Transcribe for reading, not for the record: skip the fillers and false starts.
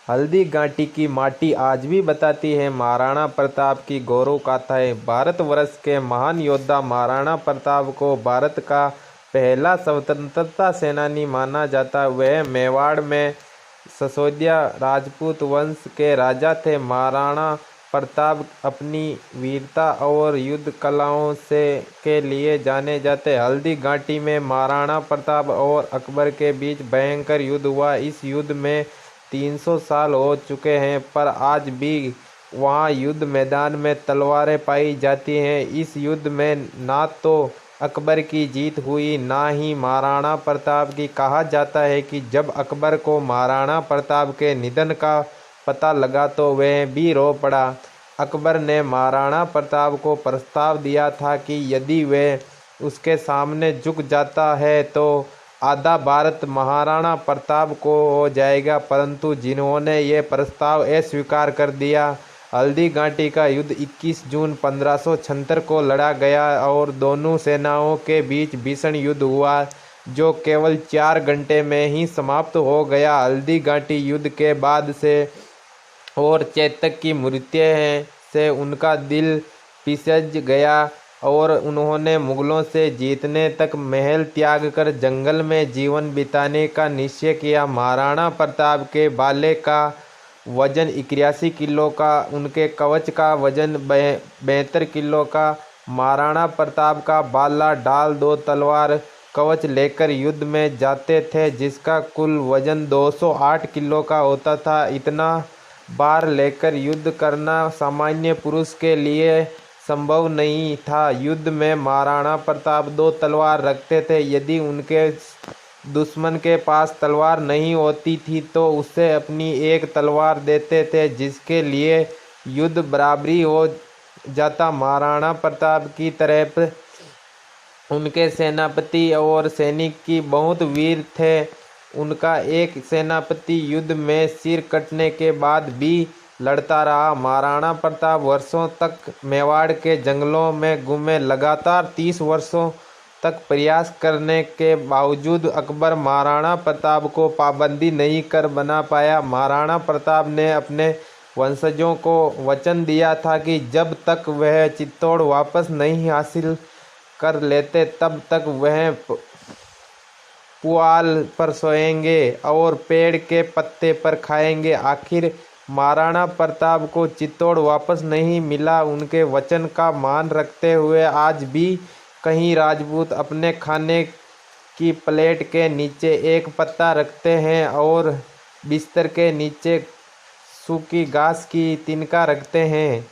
हल्दी घाटी की माटी आज भी बताती है महाराणा प्रताप की गौरव गाथाएं। भारतवर्ष के महान योद्धा महाराणा प्रताप को भारत का पहला स्वतंत्रता सेनानी माना जाता। वह मेवाड़ में ससोदिया राजपूत वंश के राजा थे। महाराणा प्रताप अपनी वीरता और युद्ध कलाओं से के लिए जाने जाते। हल्दी घाटी में महाराणा प्रताप और अकबर के बीच भयंकर युद्ध हुआ। इस युद्ध में 300 साल हो चुके हैं, पर आज भी वहां युद्ध मैदान में तलवारें पाई जाती हैं। इस युद्ध में ना तो अकबर की जीत हुई, ना ही महाराणा प्रताप की। कहा जाता है कि जब अकबर को महाराणा प्रताप के निधन का पता लगा तो वह भी रो पड़ा। अकबर ने महाराणा प्रताप को प्रस्ताव दिया था कि यदि वह उसके सामने झुक जाता है तो आधा भारत महाराणा प्रताप को हो जाएगा, परंतु जिन्होंने ये प्रस्ताव अस्वीकार कर दिया। हल्दी घाटी का युद्ध 21 जून 1576 को लड़ा गया और दोनों सेनाओं के बीच भीषण युद्ध हुआ, जो केवल 4 घंटे में ही समाप्त हो गया। हल्दी घाटी युद्ध के बाद से और चेतक की मृत्यु से उनका दिल पिसज गया और उन्होंने मुगलों से जीतने तक महल त्याग कर जंगल में जीवन बिताने का निश्चय किया। महाराणा प्रताप के भाले का वजन 81 किलो का, उनके कवच का वजन 72 किलो का। महाराणा प्रताप का भाला ढाल 2 तलवार कवच लेकर युद्ध में जाते थे, जिसका कुल वजन 208 किलो का होता था। इतना भार लेकर युद्ध करना सामान्य पुरुष के लिए संभव नहीं था। युद्ध में महाराणा प्रताप 2 तलवार रखते थे। यदि उनके दुश्मन के पास तलवार नहीं होती थी तो उसे अपनी एक तलवार देते थे, जिसके लिए युद्ध बराबरी हो जाता। महाराणा प्रताप की तरफ उनके सेनापति और सैनिक की बहुत वीर थे। उनका एक सेनापति युद्ध में सिर कटने के बाद भी लड़ता रहा। महाराणा प्रताप वर्षों तक मेवाड़ के जंगलों में घूमे। लगातार 30 वर्षों तक प्रयास करने के बावजूद अकबर महाराणा प्रताप को पाबंदी नहीं कर बना पाया। महाराणा प्रताप ने अपने वंशजों को वचन दिया था कि जब तक वह चित्तौड़ वापस नहीं हासिल कर लेते तब तक वह पुआल पर सोएंगे और पेड़ के पत्ते पर खाएंगे। आखिर महाराणा प्रताप को चित्तौड़ वापस नहीं मिला। उनके वचन का मान रखते हुए आज भी कई राजपूत अपने खाने की प्लेट के नीचे एक पत्ता रखते हैं और बिस्तर के नीचे सूखी घास की तिनका रखते हैं।